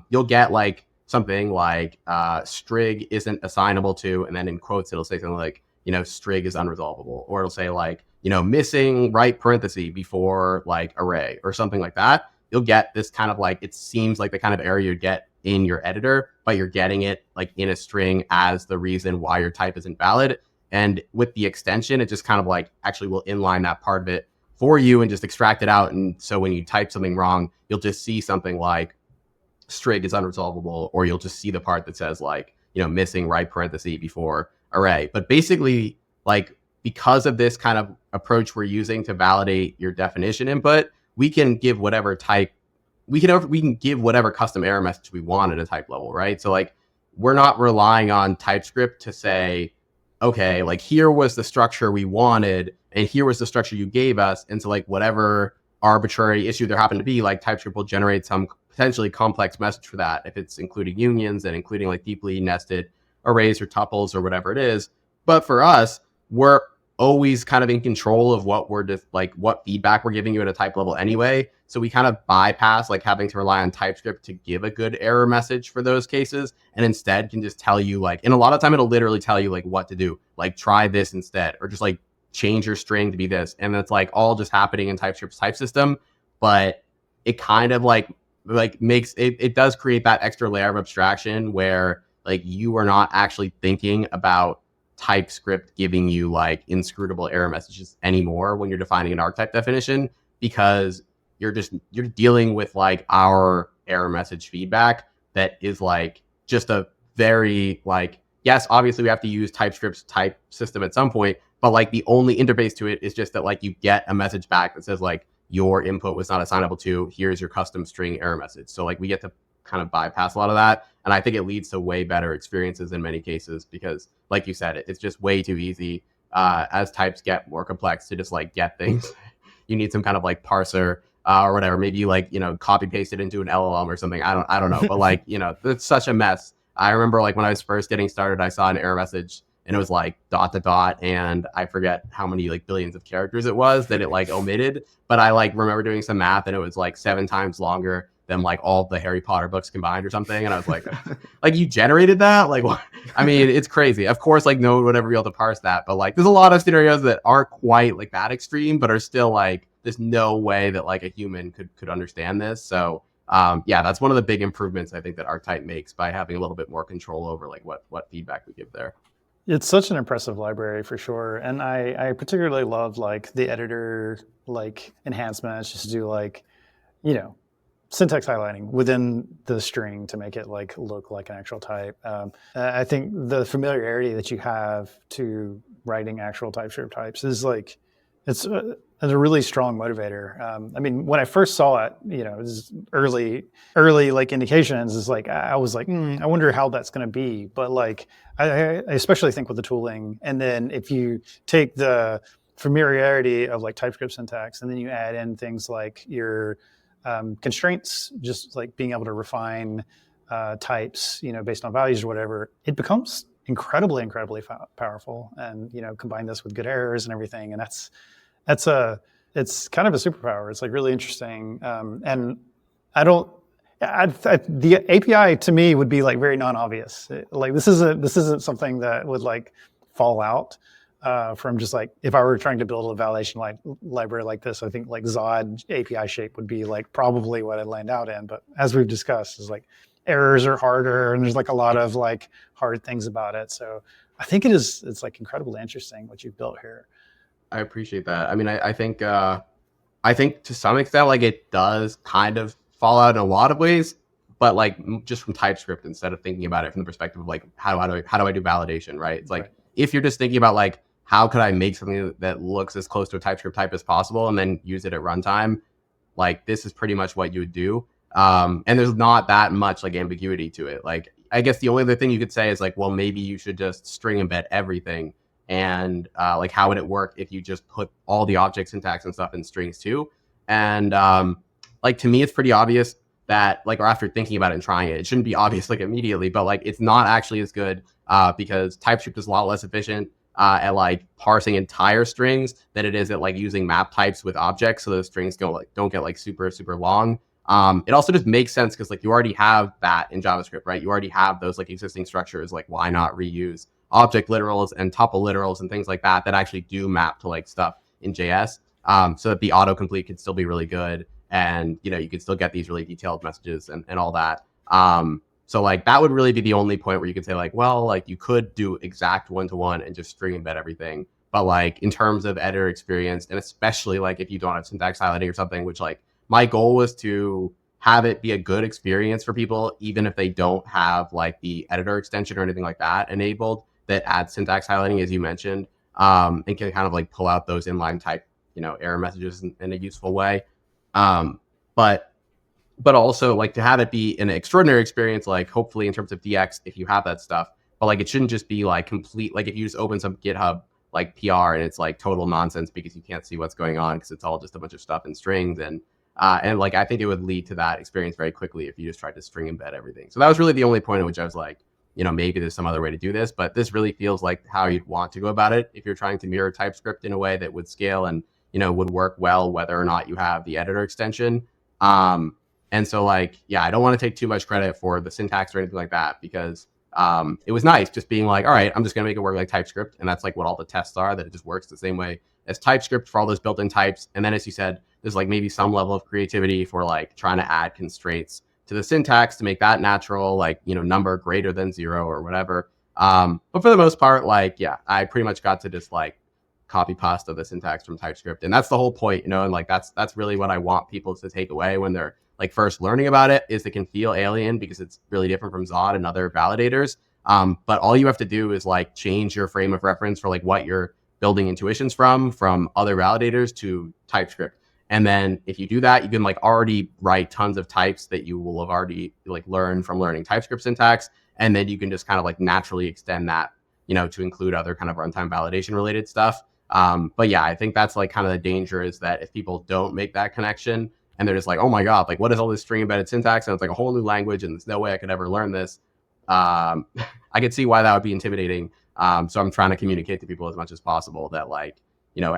you'll get like something like strig isn't assignable to, and then in quotes, it'll say something like, strig is unresolvable, or it'll say like, missing right parenthesis before like array or something like that. You'll get this kind of like, it seems like the kind of error you'd get in your editor, but you're getting it like in a string as the reason why your type isn't valid. And with the extension, it just kind of like actually will inline that part of it for you and just extract it out. And so when you type something wrong, you'll just see something like string is unresolvable, or you'll just see the part that says like, missing right parenthesis before array. But basically, like because of this kind of approach we're using to validate your definition input, we can give whatever type, we can give whatever custom error message we want at a type level, right? So like we're not relying on TypeScript to say, okay, like here was the structure we wanted, and here was the structure you gave us, and so like whatever arbitrary issue there happened to be, like TypeScript will generate some potentially complex message for that, if it's including unions and including like deeply nested arrays or tuples or whatever it is. But for us, we're always kind of in control of what we're just like what feedback we're giving you at a type level anyway. So we kind of bypass like having to rely on TypeScript to give a good error message for those cases, and instead can just tell you like, and a lot of time it'll literally tell you like what to do, like try this instead, or just like change your string to be this. And it's like all just happening in TypeScript's type system, but it kind of like makes it does create that extra layer of abstraction where like you are not actually thinking about TypeScript giving you like inscrutable error messages anymore when you're defining an ArkType definition, because you're dealing with like our error message feedback that is like just a very like, yes, obviously we have to use TypeScript's type system at some point, but like the only interface to it is just that like you get a message back that says like your input was not assignable to, here's your custom string error message. So like we get to kind of bypass a lot of that. And I think it leads to way better experiences in many cases because, like you said, it's just way too easy as types get more complex to just like get things. You need some kind of like parser or whatever. Maybe you like, copy paste it into an LLM or something. I don't know. But like, it's such a mess. I remember like when I was first getting started, I saw an error message and it was like ... and I forget how many like billions of characters it was that it like omitted. But I like remember doing some math and it was like 7 times longer than like all the Harry Potter books combined or something. And I was like, like you generated that? Like, what? I mean, it's crazy. Of course, like no one would ever be able to parse that. But like, there's a lot of scenarios that aren't quite like that extreme, but are still like, there's no way that like a human could understand this. So yeah, that's one of the big improvements I think that ArkType makes by having a little bit more control over like what feedback we give there. It's such an impressive library for sure. And I particularly love like the editor like enhancements, just to do like, syntax highlighting within the string to make it like look like an actual type. I think the familiarity that you have to writing actual TypeScript types is like, it's a really strong motivator. I mean, when I first saw it, it was early like indications is like, I was like, I wonder how that's going to be. But like, I especially think with the tooling. And then if you take the familiarity of like TypeScript syntax, and then you add in things like your constraints, just like being able to refine types, based on values or whatever, it becomes incredibly powerful. And, combine this with good errors and everything. And it's kind of a superpower. It's like really interesting. And the API to me would be like very non-obvious. Like this isn't something that would like fall out from just like, if I were trying to build a validation library like this, I think like Zod API shape would be like probably what I'd land out in. But as we've discussed, is like errors are harder and there's like a lot of like hard things about it. So I think it's like incredibly interesting what you've built here. I appreciate that. I mean, I think to some extent, like it does kind of fall out in a lot of ways, but like just from TypeScript instead of thinking about it from the perspective of like how do I do validation, right? It's like right. If you're just thinking about like how could I make something that looks as close to a TypeScript type as possible and then use it at runtime, like this is pretty much what you would do. And there's not that much like ambiguity to it. Like I guess the only other thing you could say is like, well, maybe you should just string embed everything. And like how would it work if you just put all the object syntax and stuff in strings too? And like to me, it's pretty obvious that like, or after thinking about it and trying it, it shouldn't be obvious like immediately, but like it's not actually as good because TypeScript is a lot less efficient at like parsing entire strings than it is at like using map types with objects, so those strings don't get like super long. It also just makes sense because like you already have that in JavaScript, right? You already have those like existing structures. Like why not reuse object literals and tuple literals and things like that actually do map to like stuff in JS, so that the autocomplete could still be really good, and you could still get these really detailed messages and all that. So like that would really be the only point where you could say like, well, like you could do exact one-to-one and just string embed everything. But like in terms of editor experience, and especially like if you don't have syntax highlighting or something, which like my goal was to have it be a good experience for people, even if they don't have like the editor extension or anything like that enabled that adds syntax highlighting, as you mentioned, and can kind of like pull out those inline type, error messages in a useful way. But also like to have it be an extraordinary experience, like hopefully in terms of DX, if you have that stuff, but like it shouldn't just be like complete, like if you just open some GitHub like PR and it's like total nonsense because you can't see what's going on because it's all just a bunch of stuff in strings. And like I think it would lead to that experience very quickly if you just tried to string embed everything. So that was really the only point at which I was like, maybe there's some other way to do this, but this really feels like how you'd want to go about it if you're trying to mirror TypeScript in a way that would scale and, would work well, whether or not you have the editor extension. And so like, yeah, I don't want to take too much credit for the syntax or anything like that because it was nice just being like, all right, I'm just going to make it work like TypeScript. And that's like what all the tests are, that it just works the same way as TypeScript for all those built-in types. And then as you said, there's like maybe some level of creativity for like trying to add constraints to the syntax to make that natural, like, number greater than 0 or whatever. But for the most part, like, yeah, I pretty much got to just like copy pasta the syntax from TypeScript. And that's the whole point, and like that's really what I want people to take away when they're like first learning about it, is it can feel alien because it's really different from Zod and other validators. But all you have to do is like change your frame of reference for like what you're building intuitions from other validators to TypeScript. And then if you do that, you can like already write tons of types that you will have already like learned from learning TypeScript syntax. And then you can just kind of like naturally extend that, to include other kind of runtime validation related stuff. But yeah, I think that's like kind of the danger, is that if people don't make that connection and they're just like, oh my God, like what is all this string embedded syntax? And it's like a whole new language and there's no way I could ever learn this. I could see why that would be intimidating. So I'm trying to communicate to people as much as possible that like,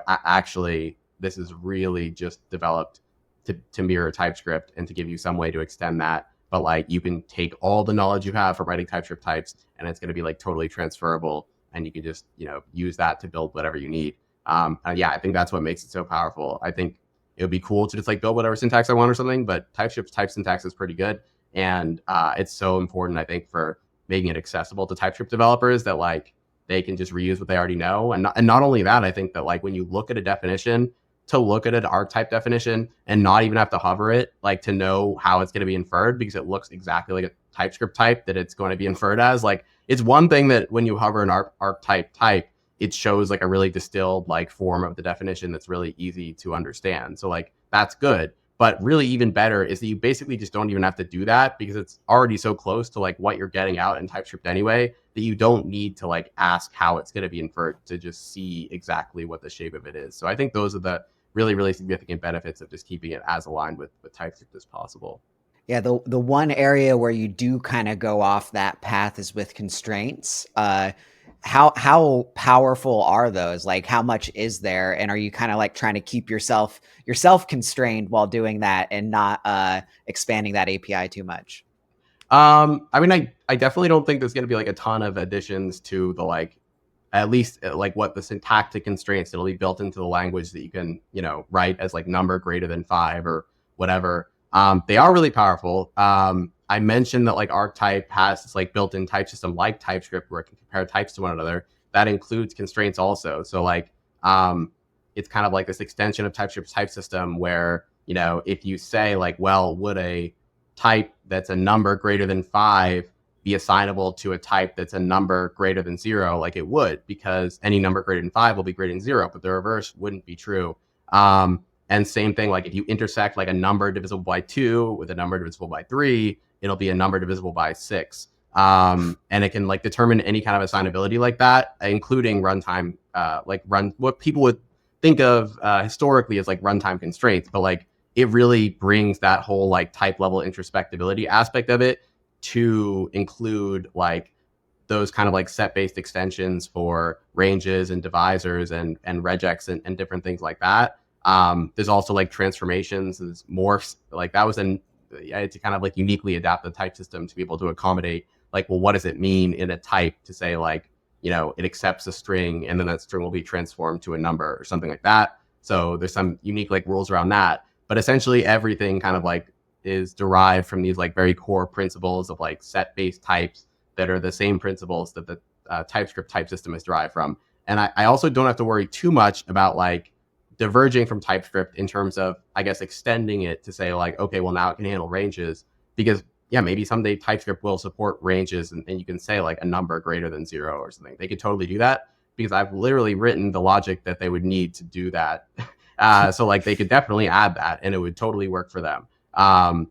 actually this is really just developed to mirror TypeScript and to give you some way to extend that. But like you can take all the knowledge you have from writing TypeScript types and it's going to be like totally transferable, and you can just, use that to build whatever you need. Yeah, I think that's what makes it so powerful. I think it would be cool to just like build whatever syntax I want or something, but TypeScript's type syntax is pretty good. And it's so important, I think, for making it accessible to TypeScript developers that like they can just reuse what they already know. And not only that, I think that like when you look at a definition, to look at an ArkType definition and not even have to hover it, like to know how it's going to be inferred, because it looks exactly like a TypeScript type that it's going to be inferred as. Like it's one thing that when you hover an ArkType type, it shows like a really distilled like form of the definition that's really easy to understand. So like that's good. But really even better is that you basically just don't even have to do that, because it's already so close to like what you're getting out in TypeScript anyway, that you don't need to like ask how it's going to be inferred to just see exactly what the shape of it is. So I think those are the really, really significant benefits of just keeping it as aligned with TypeScript as possible. Yeah, the one area where you do kind of go off that path is with constraints. How powerful are those? Like how much is there? And are you kind of like trying to keep yourself constrained while doing that and not expanding that API too much? I mean, I definitely don't think there's going to be like a ton of additions to the like, at least like what the syntactic constraints that'll be built into the language that you can, write as like number greater than 5 or whatever. They are really powerful. I mentioned that like ArkType has this like built-in type system like TypeScript where it can compare types to one another. That includes constraints also. So like, it's kind of like this extension of TypeScript's type system where, if you say like, well, would a type that's a number greater than 5 be assignable to a type that's a number greater than 0? Like it would, because any number greater than 5 will be greater than 0, but the reverse wouldn't be true. And same thing, like if you intersect like a number divisible by 2 with a number divisible by 3, it'll be a number divisible by 6. And it can like determine any kind of assignability like that, including runtime, what people would think of historically as like runtime constraints, but like it really brings that whole like type level introspectability aspect of it to include like those kind of like set-based extensions for ranges and divisors and regex and different things like that. There's also like transformations, there's morphs, like that was I had to kind of like uniquely adapt the type system to be able to accommodate like, well, what does it mean in a type to say like, it accepts a string and then that string will be transformed to a number or something like that. So there's some unique like rules around that, but essentially everything kind of like is derived from these like very core principles of like set-based types that are the same principles that the TypeScript type system is derived from. And I also don't have to worry too much about like diverging from TypeScript in terms of, I guess, extending it to say like, okay, well now it can handle ranges, because yeah, maybe someday TypeScript will support ranges and you can say like a number greater than 0 or something. They could totally do that, because I've literally written the logic that they would need to do that. So like they could definitely add that and it would totally work for them.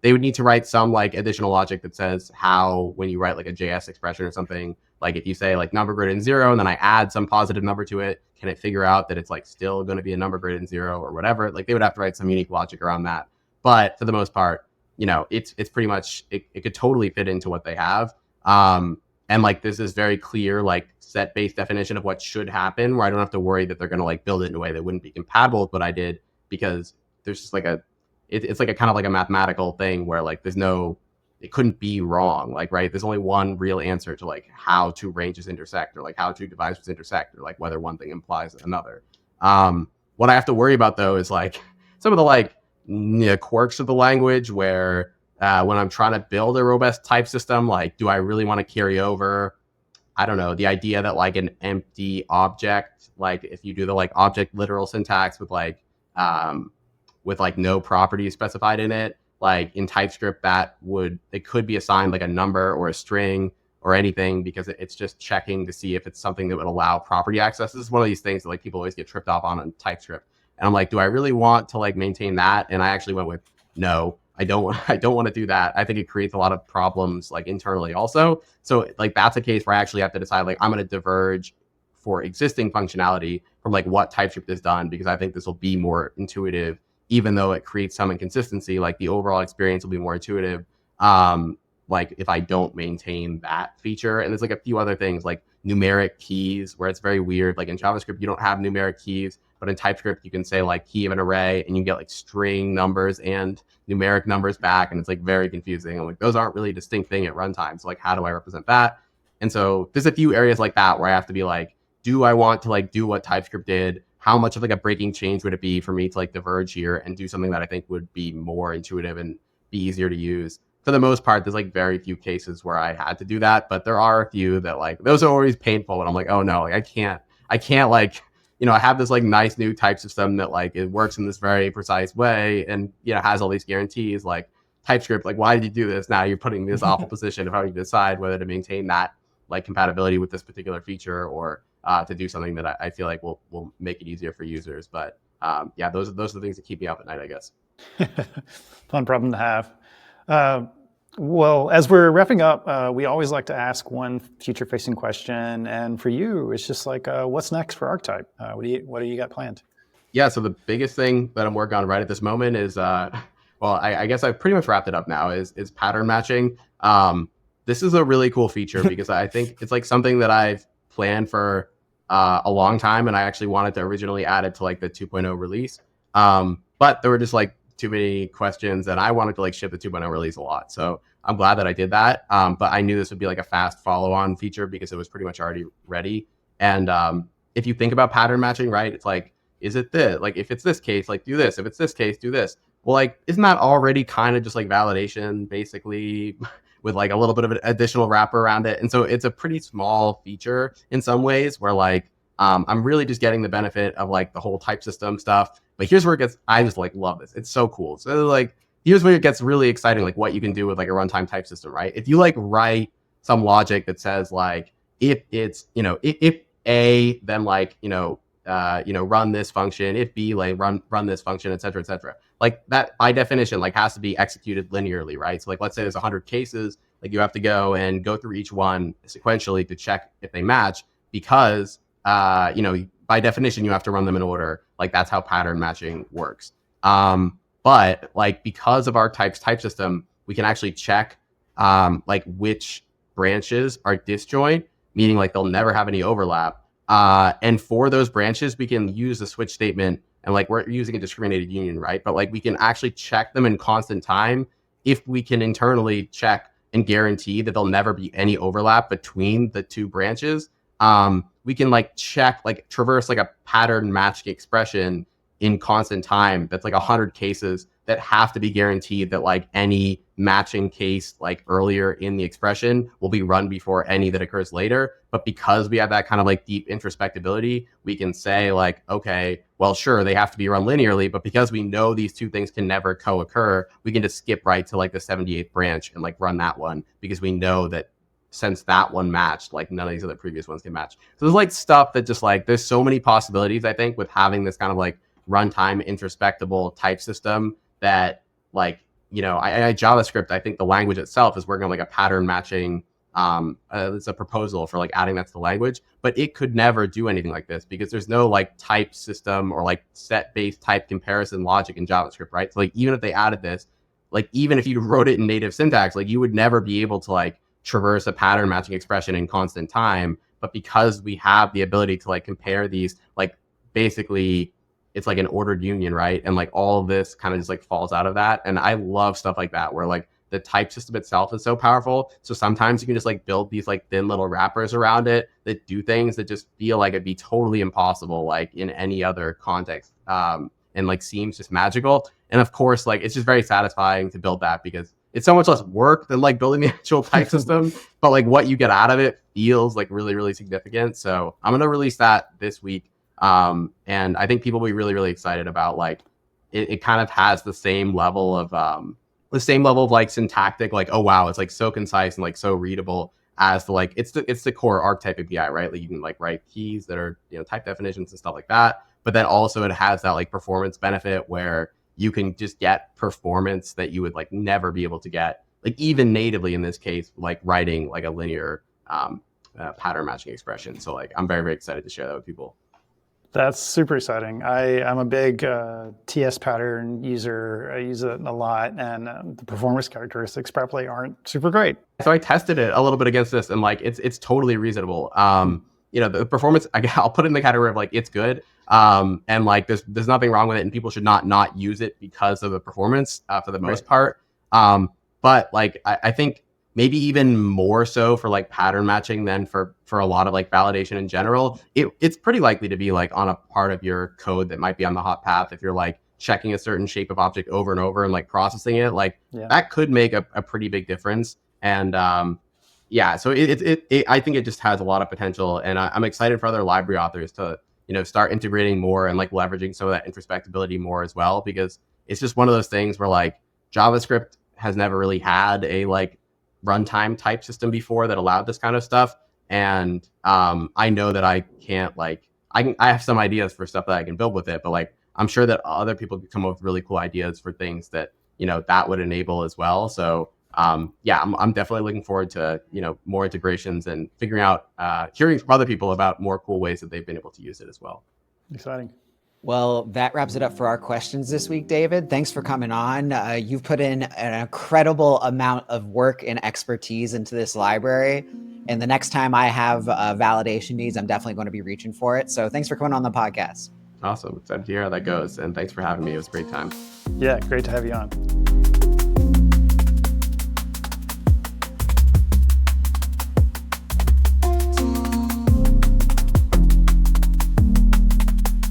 They would need to write some like additional logic that says how, when you write like a JS expression or something, like if you say like number greater than 0 and then I add some positive number to it, can it figure out that it's like still going to be a number greater than 0 or whatever? Like they would have to write some unique logic around that. But for the most part, it's pretty much, it could totally fit into what they have. And like there's this very clear like set-based definition of what should happen, where I don't have to worry that they're going to like build it in a way that wouldn't be compatible with what I did, because there's just like it's like a kind of like a mathematical thing where like it couldn't be wrong. Like, right, there's only one real answer to like how two ranges intersect, or like how two divisors intersect, or like whether one thing implies another. What I have to worry about though is like some of the like quirks of the language, where when I'm trying to build a robust type system, like do I really want to carry over, I don't know, the idea that like an empty object, like if you do the like object literal syntax with like no properties specified in it, like in TypeScript it could be assigned like a number or a string or anything, because it's just checking to see if it's something that would allow property access. This is one of these things that like people always get tripped off on TypeScript. And I'm like, do I really want to like maintain that? And I actually went with no. I don't want to do that. I think it creates a lot of problems like internally also. So like that's a case where I actually have to decide like I'm going to diverge for existing functionality from like what TypeScript has done, because I think this will be more intuitive, even though it creates some inconsistency. Like the overall experience will be more intuitive. Like if I don't maintain that feature. And there's like a few other things like numeric keys where it's very weird. Like in JavaScript, you don't have numeric keys, but in TypeScript, you can say like key of an array and you get like string numbers and numeric numbers back. And it's like very confusing. I'm like, those aren't really a distinct thing at runtime. So like, how do I represent that? And so there's a few areas like that where I have to be like, do I want to like do what TypeScript did? How much of like a breaking change would it be for me to like diverge here and do something that I think would be more intuitive and be easier to use? For the most part, there's like very few cases where I had to do that, but there are a few that like those are always painful. And I'm like, oh no, like I can't like, I have this like nice new type system that like it works in this very precise way and has all these guarantees. Like TypeScript, like why did you do this? Now you're putting me in this awful position of having to decide whether to maintain that like compatibility with this particular feature or to do something that I feel like will make it easier for users. But yeah, those are the things that keep me up at night, I guess. Fun problem to have. Well, as we're wrapping up, we always like to ask one future-facing question, and for you, it's just like, what's next for ArkType? What do you got planned? Yeah, so the biggest thing that I'm working on right at this moment is, well, I guess I've pretty much wrapped it up now. Is pattern matching. This is a really cool feature because I think it's like something that I've planned for a long time, and I actually wanted to originally add it to like the 2.0 release, but there were just like too many questions, and I wanted to like ship the 2.0 release a lot. So I'm glad that I did that. But I knew this would be like a fast follow-on feature because it was pretty much already ready. And if you think about pattern matching, right, it's like, is it this? Like, if it's this case, like do this. If it's this case, do this. Well, like, isn't that already kind of just like validation, basically, with like a little bit of an additional wrapper around it? And so it's a pretty small feature in some ways where like, I'm really just getting the benefit of like the whole type system stuff. But here's where it gets, I just like love this. It's so cool. So like, here's where it gets really exciting, like what you can do with like a runtime type system, right? If you like write some logic that says like, if it's, if A, then like, run this function, if B, like run this function, et cetera, et cetera. Like that by definition, like has to be executed linearly, right? So like, let's say there's 100 cases, like you have to go through each one sequentially to check if they match because, by definition, you have to run them in order. Like that's how pattern matching works. But like because of ArkType's type system, we can actually check like which branches are disjoint, meaning like they'll never have any overlap. And for those branches, we can use the switch statement and like we're using a discriminated union, right? But like we can actually check them in constant time if we can internally check and guarantee that there'll never be any overlap between the two branches. We can like check, like traverse like a pattern matching expression in constant time. That's like 100 cases that have to be guaranteed that like any matching case like earlier in the expression will be run before any that occurs later. But because we have that kind of like deep introspectability, we can say like, okay, well, sure, they have to be run linearly, but because we know these two things can never co-occur, we can just skip right to like the 78th branch and like run that one because we know that since that one matched, like none of these other previous ones can match. So there's like stuff that just like, there's so many possibilities, I think, with having this kind of like runtime introspectable type system that like, I JavaScript, I think the language itself is working on like a pattern matching. It's a proposal for like adding that to the language, but it could never do anything like this because there's no like type system or like set based type comparison logic in JavaScript, right? So like even if they added this, like even if you wrote it in native syntax, like you would never be able to like traverse a pattern matching expression in constant time. But because we have the ability to like compare these, like basically it's like an ordered union, right? And like all of this kind of just like falls out of that. And I love stuff like that where like the type system itself is so powerful. So sometimes you can just like build these like thin little wrappers around it that do things that just feel like it'd be totally impossible like in any other context. And like seems just magical. And of course, like it's just very satisfying to build that because it's so much less work than like building the actual type system, but like what you get out of it feels like really, really significant. So I'm going to release that this week. And I think people will be really, really excited about like, it kind of has the same level of like syntactic, like, oh wow, it's like so concise and like so readable as the like, it's the core ArkType API, right? Like you can like write keys that are, type definitions and stuff like that. but then also it has that like performance benefit where you can just get performance that you would like never be able to get, like even natively in this case, like writing like a linear pattern matching expression. So like I'm very, very excited to share that with people. That's super exciting. I'm a big TS pattern user. I use it a lot, and the performance characteristics probably aren't super great. So I tested it a little bit against this, and like it's totally reasonable. You know, the performance, I'll put it in the category of like it's good, and like there's nothing wrong with it, and people should not use it because of the performance for the most part. But like I think maybe even more so for like pattern matching than for a lot of like validation in general. It's pretty likely to be like on a part of your code that might be on the hot path if you're like checking a certain shape of object over and over and like processing it. Like that could make a pretty big difference. And yeah, so I think it just has a lot of potential, and I'm excited for other library authors to, you know, start integrating more and like leveraging some of that introspectability more as well, because it's just one of those things where like JavaScript has never really had a like runtime type system before that allowed this kind of stuff. And I know that I can't like, I have some ideas for stuff that I can build with it, but like, I'm sure that other people could come up with really cool ideas for things that, you know, that would enable as well. So yeah, I'm definitely looking forward to, you know, more integrations and figuring out, hearing from other people about more cool ways that they've been able to use it as well. Exciting. Well, that wraps it up for our questions this week, David. Thanks for coming on. You've put in an incredible amount of work and expertise into this library. And the next time I have validation needs, I'm definitely going to be reaching for it. So thanks for coming on the podcast. Awesome. Excited to hear how that goes. And thanks for having me. It was a great time. Yeah, great to have you on.